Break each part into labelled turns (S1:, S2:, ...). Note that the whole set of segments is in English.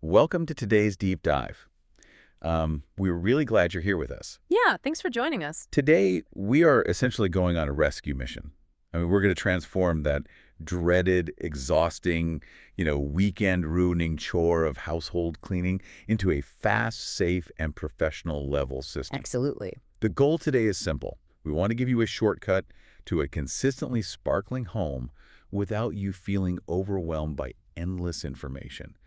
S1: Welcome to today's deep dive. We're really glad you're here with us.
S2: Yeah, thanks for joining us.
S1: Today, we are essentially going on a rescue mission. We're going to transform that dreaded, exhausting, weekend-ruining chore of household cleaning into a fast, safe, and professional-level system.
S2: Absolutely.
S1: The goal today is simple. We want to give you a shortcut to a consistently sparkling home without you feeling overwhelmed by endless information.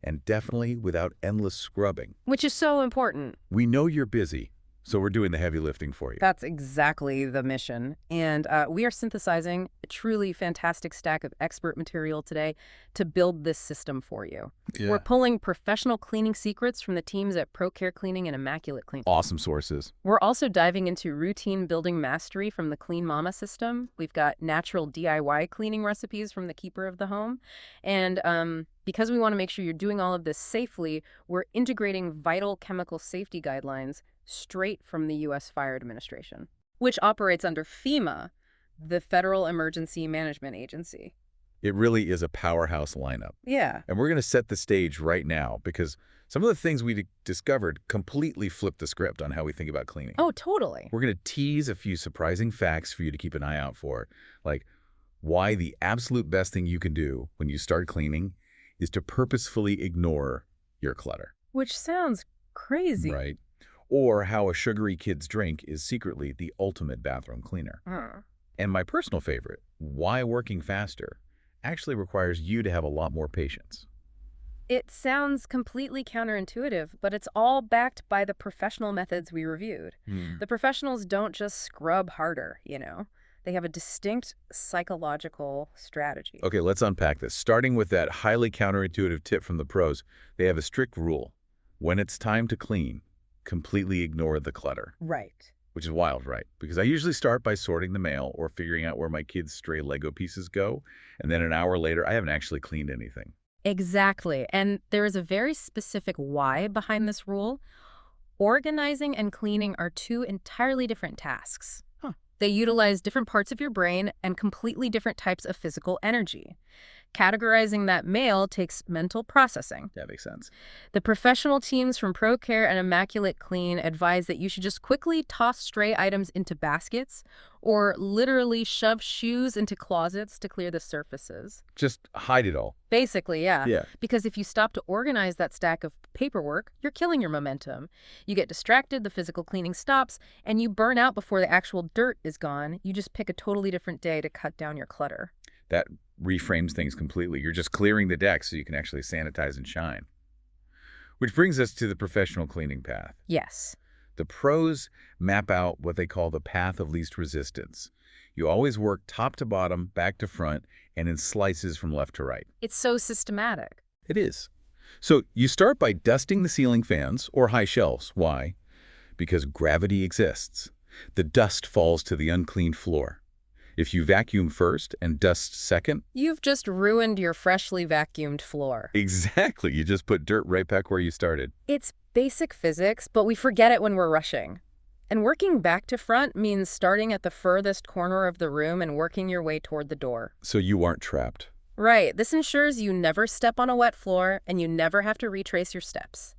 S1: And definitely without endless scrubbing.
S2: Which is so important.
S1: We know you're busy, so we're doing the heavy lifting for you.
S2: That's exactly the mission. And we are synthesizing a truly fantastic stack of expert material today to build this system for you.
S1: Yeah.
S2: We're pulling professional cleaning secrets from the teams at ProCare Cleaning and Immaculate Cleaning.
S1: Awesome sources.
S2: We're also diving into routine building mastery from the Clean Mama system. We've got natural DIY cleaning recipes from the Keeper of the Home. And because we want to make sure you're doing all of this safely, we're integrating vital chemical safety guidelines straight from the U.S. Fire Administration, which operates under FEMA, the Federal Emergency Management Agency.
S1: It really is a powerhouse lineup.
S2: Yeah.
S1: And we're going to set the stage right now because some of the things we discovered completely flipped the script on how we think about cleaning.
S2: Oh, totally.
S1: We're going to tease a few surprising facts for you to keep an eye out for, like why the absolute best thing you can do when you start cleaning is to purposefully ignore your clutter.
S2: Which sounds crazy.
S1: Right. Or how a sugary kid's drink is secretly the ultimate bathroom cleaner. And my personal favorite, why working faster actually requires you to have a lot more patience.
S2: It sounds completely counterintuitive, but it's all backed by the professional methods we reviewed. The professionals don't just scrub harder, They have a distinct psychological strategy.
S1: Okay, let's unpack this. Starting with that highly counterintuitive tip from the pros, they have a strict rule. When it's time to clean, completely ignore the clutter.
S2: Right.
S1: Which is wild, right? Because I usually start by sorting the mail or figuring out where my kids' stray Lego pieces go, and then an hour later, I haven't actually cleaned anything.
S2: Exactly. And there is a very specific why behind this rule. Organizing and cleaning are two entirely different tasks. They utilize different parts of your brain and completely different types of physical energy. Categorizing that mail takes mental processing.
S1: That makes sense.
S2: The professional teams from ProCare and Immaculate Clean advise that you should just quickly toss stray items into baskets or literally shove shoes into closets to clear the surfaces.
S1: Just hide it all.
S2: Basically, yeah.
S1: Yeah.
S2: Because if you stop to organize that stack of paperwork, you're killing your momentum. You get distracted, the physical cleaning stops, and you burn out before the actual dirt is gone. You just pick a totally different day to cut down your clutter.
S1: That reframes things completely. You're just clearing the deck so you can actually sanitize and shine. Which brings us to the professional cleaning path.
S2: Yes.
S1: The pros map out what they call the path of least resistance. You always work top to bottom, back to front, and in slices from left to right.
S2: It's so systematic.
S1: It is. So you start by dusting the ceiling fans or high shelves. Why? Because gravity exists. The dust falls to the uncleaned floor. If you vacuum first and dust second...
S2: You've just ruined your freshly vacuumed floor.
S1: Exactly. You just put dirt right back where you started.
S2: It's basic physics, but we forget it when we're rushing. And working back to front means starting at the furthest corner of the room and working your way toward the door.
S1: So you aren't trapped.
S2: Right. This ensures you never step on a wet floor and you never have to retrace your steps.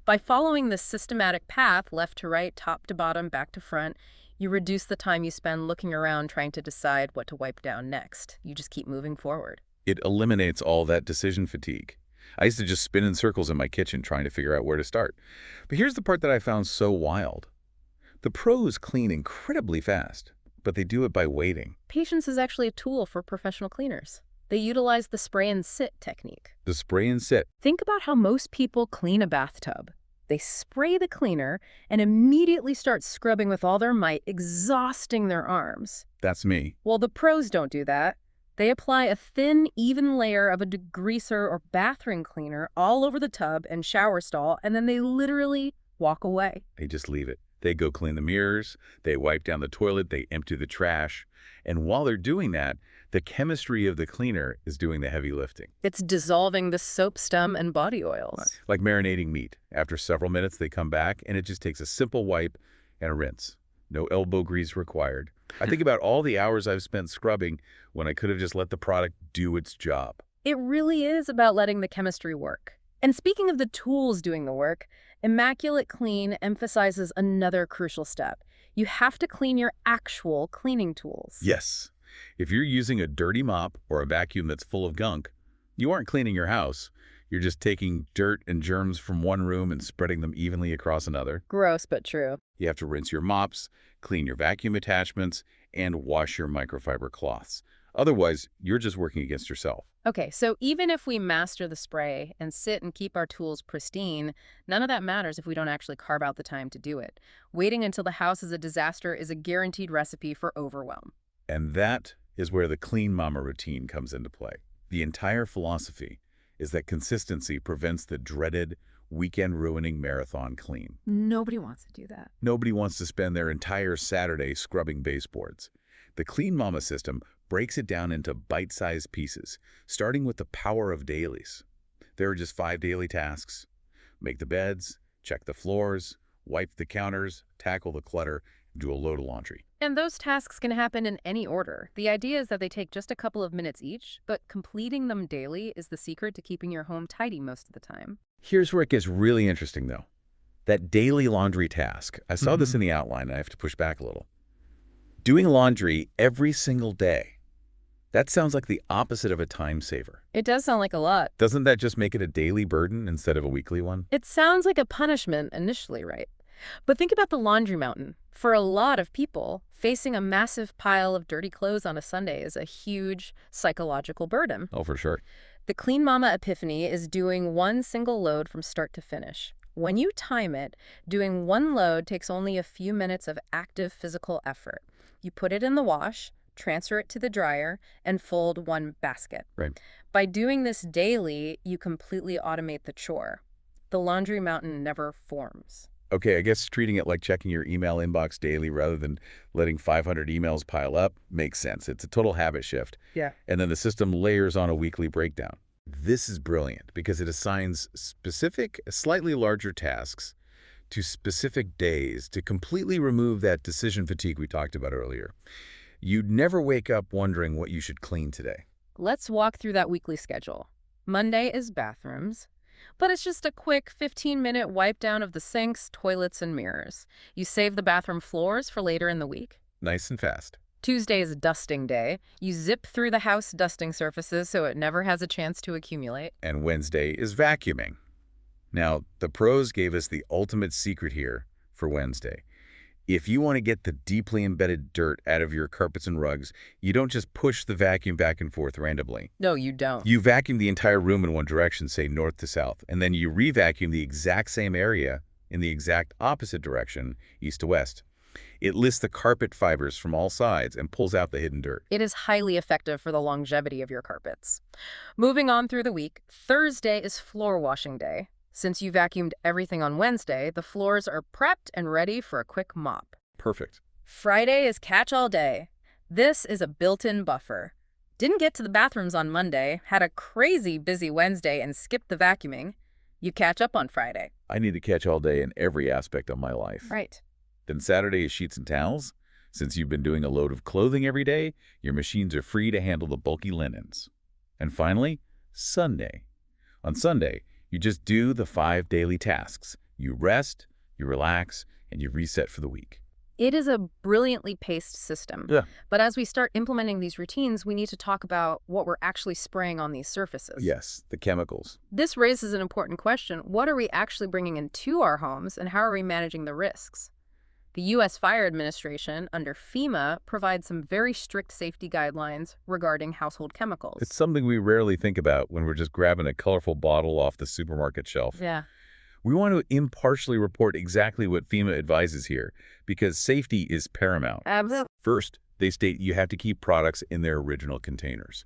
S2: By following this systematic path, left to right, top to bottom, back to front, you reduce the time you spend looking around trying to decide what to wipe down next. You just keep moving forward.
S1: It eliminates all that decision fatigue. I used to just spin in circles in my kitchen trying to figure out where to start. But here's the part that I found so wild. The pros clean incredibly fast, but they do it by waiting.
S2: Patience is actually a tool for professional cleaners. They utilize the spray and sit technique.
S1: The spray and sit.
S2: Think about how most people clean a bathtub. They spray the cleaner and immediately start scrubbing with all their might, exhausting their arms.
S1: That's me.
S2: Well, the pros don't do that. They apply a thin, even layer of a degreaser or bathroom cleaner all over the tub and shower stall, and then they literally walk away.
S1: They just leave it. They go clean the mirrors, they wipe down the toilet, they empty the trash. And while they're doing that, the chemistry of the cleaner is doing the heavy lifting.
S2: It's dissolving the soap scum and body oils.
S1: Like marinating meat. After several minutes, they come back, and it just takes a simple wipe and a rinse. No elbow grease required. I think about all the hours I've spent scrubbing when I could have just let the product do its job.
S2: It really is about letting the chemistry work. And speaking of the tools doing the work, Immaculate Clean emphasizes another crucial step. You have to clean your actual cleaning tools.
S1: Yes. If you're using a dirty mop or a vacuum that's full of gunk, you aren't cleaning your house. You're just taking dirt and germs from one room and spreading them evenly across another.
S2: Gross, but true.
S1: You have to rinse your mops, clean your vacuum attachments, and wash your microfiber cloths. Otherwise, you're just working against yourself.
S2: Okay, so even if we master the spray and sit and keep our tools pristine, none of that matters if we don't actually carve out the time to do it. Waiting until the house is a disaster is a guaranteed recipe for overwhelm.
S1: And that is where the Clean Mama routine comes into play. The entire philosophy is that consistency prevents the dreaded weekend-ruining marathon clean.
S2: Nobody wants to do that.
S1: Nobody wants to spend their entire Saturday scrubbing baseboards. The Clean Mama system breaks it down into bite-sized pieces, starting with the power of dailies. There are just 5 daily tasks. Make the beds, check the floors, wipe the counters, tackle the clutter, do a load of laundry.
S2: And those tasks can happen in any order. The idea is that they take just a couple of minutes each, but completing them daily is the secret to keeping your home tidy most of the time.
S1: Here's where it gets really interesting, though. That daily laundry task. I saw this in the outline, and I have to push back a little. Doing laundry every single day. That sounds like the opposite of a time saver.
S2: It does sound like a lot.
S1: Doesn't that just make it a daily burden instead of a weekly one?
S2: It sounds like a punishment initially, right? But think about the laundry mountain. For a lot of people, facing a massive pile of dirty clothes on a Sunday is a huge psychological burden.
S1: Oh, for sure.
S2: The Clean Mama epiphany is doing one single load from start to finish. When you time it, doing one load takes only a few minutes of active physical effort. You put it in the wash, transfer it to the dryer, and fold one basket.
S1: Right.
S2: By doing this daily, you completely automate the chore. The laundry mountain never forms.
S1: Okay, I guess treating it like checking your email inbox daily rather than letting 500 emails pile up makes sense. It's a total habit shift.
S2: Yeah.
S1: And then the system layers on a weekly breakdown. This is brilliant because it assigns specific, slightly larger tasks to specific days to completely remove that decision fatigue we talked about earlier. You'd never wake up wondering what you should clean today.
S2: Let's walk through that weekly schedule. Monday is bathrooms, but it's just a quick 15-minute wipe down of the sinks, toilets, and mirrors. You save the bathroom floors for later in the week.
S1: Nice and fast.
S2: Tuesday is dusting day. You zip through the house dusting surfaces so it never has a chance to accumulate.
S1: And Wednesday is vacuuming. Now, the pros gave us the ultimate secret here for Wednesday. If you want to get the deeply embedded dirt out of your carpets and rugs, you don't just push the vacuum back and forth randomly.
S2: No, you don't.
S1: You vacuum the entire room in one direction, say north to south, and then you re-vacuum the exact same area in the exact opposite direction, east to west. It lists the carpet fibers from all sides and pulls out the hidden dirt.
S2: It is highly effective for the longevity of your carpets. Moving on through the week, Thursday is floor washing day. Since you vacuumed everything on Wednesday, the floors are prepped and ready for a quick mop.
S1: Perfect.
S2: Friday is catch-all day. This is a built-in buffer. Didn't get to the bathrooms on Monday, had a crazy busy Wednesday and skipped the vacuuming. You catch up on Friday.
S1: I need to catch all day in every aspect of my life.
S2: Right.
S1: Then Saturday is sheets and towels. Since you've been doing a load of clothing every day, your machines are free to handle the bulky linens. And finally, Sunday. On Sunday, you just do the 5 daily tasks. You rest, you relax, and you reset for the week.
S2: It is a brilliantly paced system.
S1: Yeah.
S2: But as we start implementing these routines, we need to talk about what we're actually spraying on these surfaces.
S1: Yes, the chemicals.
S2: This raises an important question. What are we actually bringing into our homes, and how are we managing the risks? The U.S. Fire Administration, under FEMA, provides some very strict safety guidelines regarding household chemicals.
S1: It's something we rarely think about when we're just grabbing a colorful bottle off the supermarket shelf.
S2: Yeah.
S1: We want to impartially report exactly what FEMA advises here, because safety is paramount.
S2: Absolutely.
S1: First, they state you have to keep products in their original containers.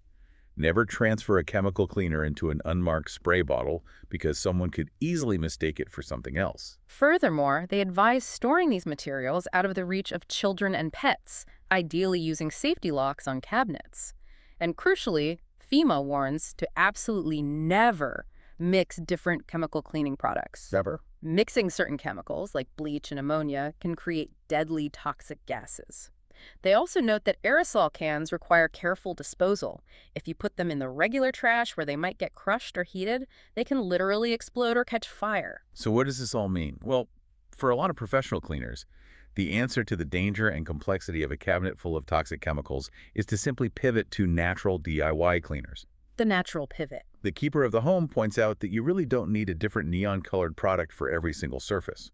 S1: Never transfer a chemical cleaner into an unmarked spray bottle because someone could easily mistake it for something else.
S2: Furthermore, they advise storing these materials out of the reach of children and pets, ideally using safety locks on cabinets. And crucially, FEMA warns to absolutely never mix different chemical cleaning products.
S1: Never.
S2: Mixing certain chemicals, like bleach and ammonia, can create deadly toxic gases. They also note that aerosol cans require careful disposal. If you put them in the regular trash where they might get crushed or heated, they can literally explode or catch fire.
S1: So what does this all mean? Well, for a lot of professional cleaners, the answer to the danger and complexity of a cabinet full of toxic chemicals is to simply pivot to natural DIY cleaners.
S2: The natural pivot.
S1: The keeper of the home points out that you really don't need a different neon-colored product for every single surface.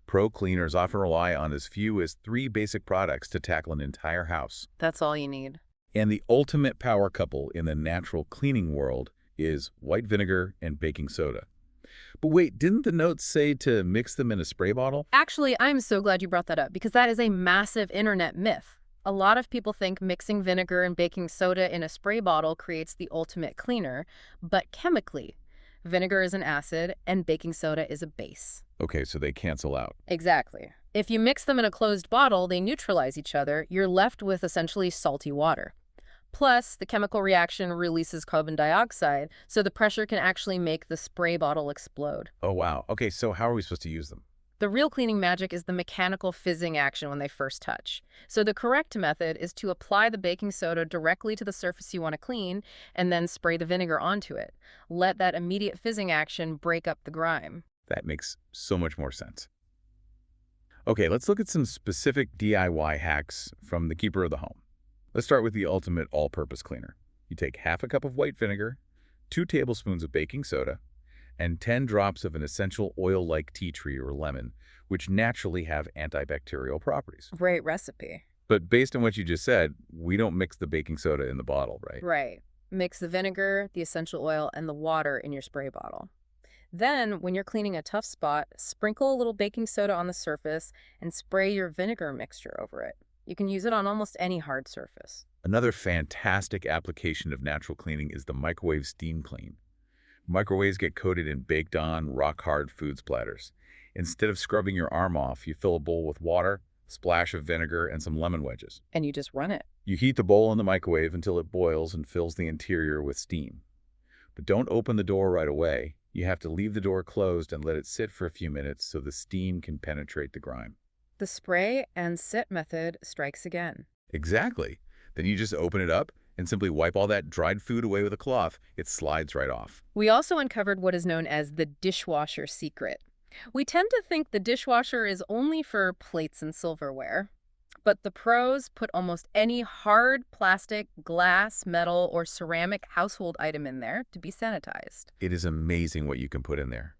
S1: Pro cleaners often rely on as few as 3 basic products to tackle an entire house.
S2: That's all you need.
S1: And the ultimate power couple in the natural cleaning world is white vinegar and baking soda. But wait, didn't the notes say to mix them in a spray bottle?
S2: Actually, I'm so glad you brought that up because that is a massive internet myth. A lot of people think mixing vinegar and baking soda in a spray bottle creates the ultimate cleaner, but chemically, vinegar is an acid and baking soda is a base.
S1: Okay, so they cancel out.
S2: Exactly. If you mix them in a closed bottle, they neutralize each other. You're left with essentially salty water. Plus, the chemical reaction releases carbon dioxide, so the pressure can actually make the spray bottle explode.
S1: Oh, wow. Okay, so how are we supposed to use them?
S2: The real cleaning magic is the mechanical fizzing action when they first touch. So the correct method is to apply the baking soda directly to the surface you want to clean and then spray the vinegar onto it. Let that immediate fizzing action break up the grime.
S1: That makes so much more sense. Okay, let's look at some specific DIY hacks from the keeper of the home. Let's start with the ultimate all-purpose cleaner. You take half a cup of white vinegar, 2 tablespoons of baking soda, and 10 drops of an essential oil-like tea tree or lemon, which naturally have antibacterial properties.
S2: Great recipe.
S1: But based on what you just said, we don't mix the baking soda in the bottle, right?
S2: Right. Mix the vinegar, the essential oil, and the water in your spray bottle. Then, when you're cleaning a tough spot, sprinkle a little baking soda on the surface and spray your vinegar mixture over it. You can use it on almost any hard surface.
S1: Another fantastic application of natural cleaning is the microwave steam clean. Microwaves get coated in baked-on, rock-hard food splatters. Instead of scrubbing your arm off, you fill a bowl with water, splash of vinegar, and some lemon wedges.
S2: And you just run it.
S1: You heat the bowl in the microwave until it boils and fills the interior with steam. But don't open the door right away. You have to leave the door closed and let it sit for a few minutes so the steam can penetrate the grime.
S2: The spray and sit method strikes again.
S1: Exactly. Then you just open it up and simply wipe all that dried food away with a cloth. It slides right off.
S2: We also uncovered what is known as the dishwasher secret. We tend to think the dishwasher is only for plates and silverware, but the pros put almost any hard plastic, glass, metal, or ceramic household item in there to be sanitized.
S1: It is amazing what you can put in there.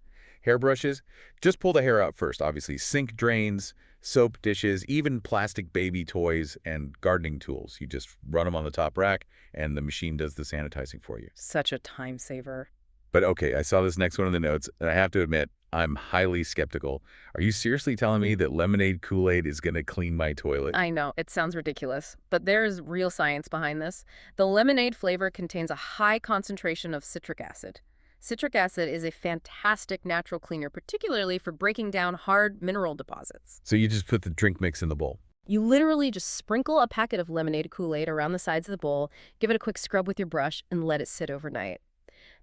S1: Hairbrushes, just pull the hair out first, obviously. Sink drains, soap dishes, even plastic baby toys and gardening tools. You just run them on the top rack and the machine does the sanitizing for you.
S2: Such a time saver.
S1: But okay, I saw this next one in the notes, and I have to admit, I'm highly skeptical. Are you seriously telling me that lemonade Kool-Aid is going to clean my toilet?
S2: I know, it sounds ridiculous, but there's real science behind this. The lemonade flavor contains a high concentration of citric acid. Citric acid is a fantastic natural cleaner, particularly for breaking down hard mineral deposits.
S1: So you just put the drink mix in the bowl.
S2: You literally just sprinkle a packet of lemonade Kool-Aid around the sides of the bowl, give it a quick scrub with your brush, and let it sit overnight.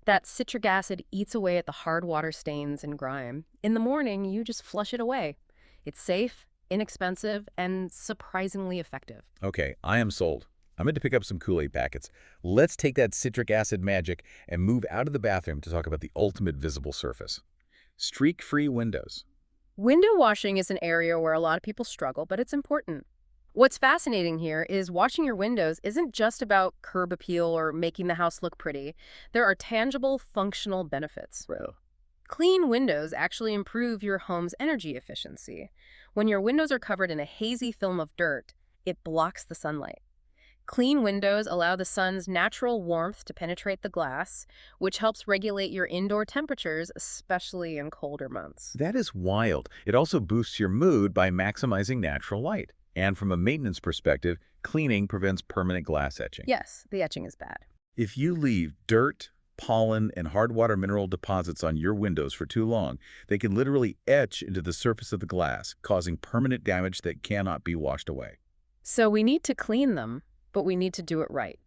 S2: That citric acid eats away at the hard water stains and grime. In the morning, you just flush it away. It's safe, inexpensive, and surprisingly effective.
S1: Okay, I am sold. I'm going to pick up some Kool-Aid packets. Let's take that citric acid magic and move out of the bathroom to talk about the ultimate visible surface. Streak-free windows.
S2: Window washing is an area where a lot of people struggle, but it's important. What's fascinating here is washing your windows isn't just about curb appeal or making the house look pretty. There are tangible, functional benefits.
S1: Bro.
S2: Clean windows actually improve your home's energy efficiency. When your windows are covered in a hazy film of dirt, it blocks the sunlight. Clean windows allow the sun's natural warmth to penetrate the glass, which helps regulate your indoor temperatures, especially in colder months.
S1: That is wild. It also boosts your mood by maximizing natural light. And from a maintenance perspective, cleaning prevents permanent glass etching.
S2: Yes, the etching is bad.
S1: If you leave dirt, pollen, and hard water mineral deposits on your windows for too long, they can literally etch into the surface of the glass, causing permanent damage that cannot be washed away.
S2: So we need to clean them, but we need to do it right.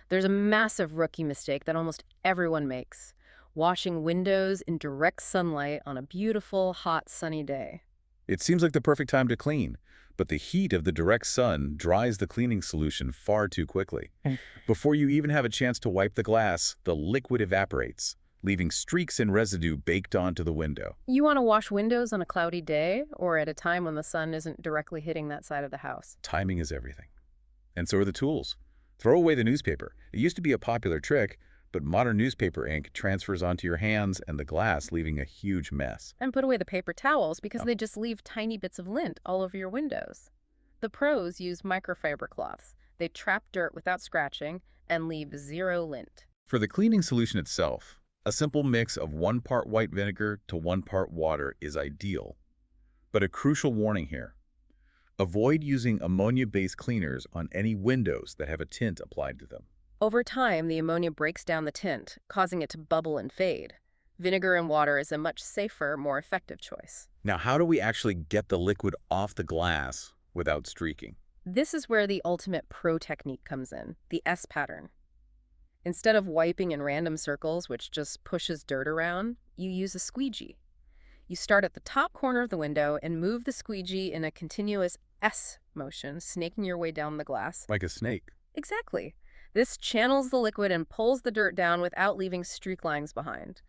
S2: There's a massive rookie mistake that almost everyone makes: washing windows in direct sunlight on a beautiful, hot, sunny day.
S1: It seems like the perfect time to clean, but the heat of the direct sun dries the cleaning solution far too quickly.
S2: Mm.
S1: Before you even have a chance to wipe the glass, the liquid evaporates, leaving streaks and residue baked onto the window.
S2: You want to wash windows on a cloudy day or at a time when the sun isn't directly hitting that side of the house?
S1: Timing is everything. And so are the tools. Throw away the newspaper. It used to be a popular trick, but modern newspaper ink transfers onto your hands and the glass, leaving a huge mess.
S2: And put away the paper towels because
S1: Oh.
S2: they just leave tiny bits of lint all over your windows. The pros use microfiber cloths. They trap dirt without scratching and leave zero lint.
S1: For the cleaning solution itself, a simple mix of 1 part white vinegar to 1 part water is ideal. But a crucial warning here. Avoid using ammonia-based cleaners on any windows that have a tint applied to them.
S2: Over time, the ammonia breaks down the tint, causing it to bubble and fade. Vinegar and water is a much safer, more effective choice.
S1: Now, how do we actually get the liquid off the glass without streaking?
S2: This is where the ultimate pro technique comes in, the S pattern. Instead of wiping in random circles, which just pushes dirt around, you use a squeegee. You start at the top corner of the window and move the squeegee in a continuous S motion, snaking your way down the glass.
S1: Like a snake.
S2: Exactly. This channels the liquid and pulls the dirt down without leaving streak lines behind.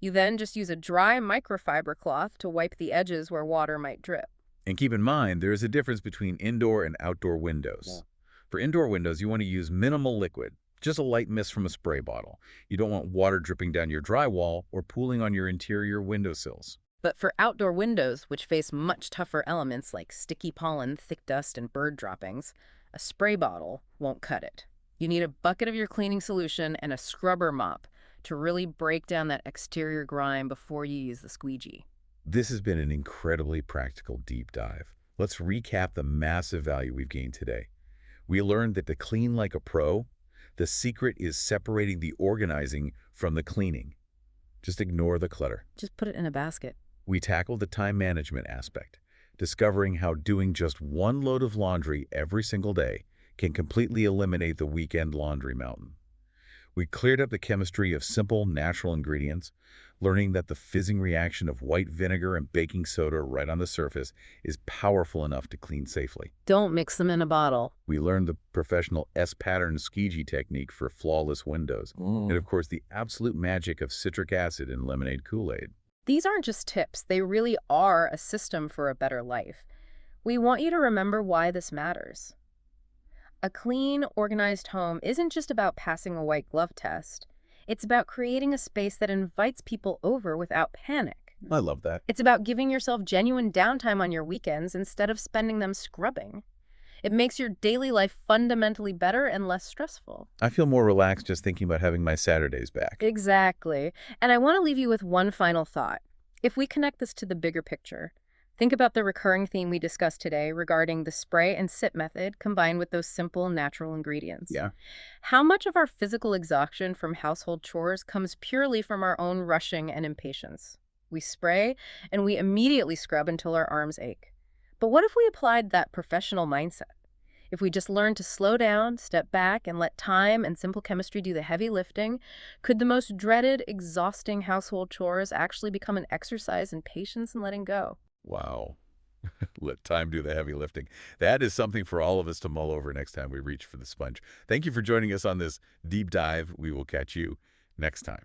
S2: You then just use a dry microfiber cloth to wipe the edges where water might drip.
S1: And keep in mind, there is a difference between indoor and outdoor windows.
S2: Yeah.
S1: For indoor windows, you want to use minimal liquid, just a light mist from a spray bottle. You don't want water dripping down your drywall or pooling on your interior windowsills.
S2: But for outdoor windows, which face much tougher elements like sticky pollen, thick dust, and bird droppings, a spray bottle won't cut it. You need a bucket of your cleaning solution and a scrubber mop to really break down that exterior grime before you use the squeegee.
S1: This has been an incredibly practical deep dive. Let's recap the massive value we've gained today. We learned that to clean like a pro, the secret is separating the organizing from the cleaning. Just ignore the clutter.
S2: Just put it in a basket.
S1: We tackled the time management aspect, discovering how doing just 1 load of laundry every single day can completely eliminate the weekend laundry mountain. We cleared up the chemistry of simple, natural ingredients, learning that the fizzing reaction of white vinegar and baking soda right on the surface is powerful enough to clean safely.
S2: Don't mix them in a bottle.
S1: We learned the professional S-pattern squeegee technique for flawless windows, and of course the absolute magic of citric acid in lemonade Kool-Aid.
S2: These aren't just tips, they really are a system for a better life. We want you to remember why this matters. A clean, organized home isn't just about passing a white glove test. It's about creating a space that invites people over without panic.
S1: I love that.
S2: It's about giving yourself genuine downtime on your weekends instead of spending them scrubbing. It makes your daily life fundamentally better and less stressful.
S1: I feel more relaxed just thinking about having my Saturdays back.
S2: Exactly. And I want to leave you with one final thought. If we connect this to the bigger picture, think about the recurring theme we discussed today regarding the spray and sip method combined with those simple natural ingredients.
S1: Yeah.
S2: How much of our physical exhaustion from household chores comes purely from our own rushing and impatience? We spray and we immediately scrub until our arms ache. But what if we applied that professional mindset? If we just learned to slow down, step back, and let time and simple chemistry do the heavy lifting, could the most dreaded, exhausting household chores actually become an exercise in patience and letting go?
S1: Wow. Let time do the heavy lifting. That is something for all of us to mull over next time we reach for the sponge. Thank you for joining us on this deep dive. We will catch you next time.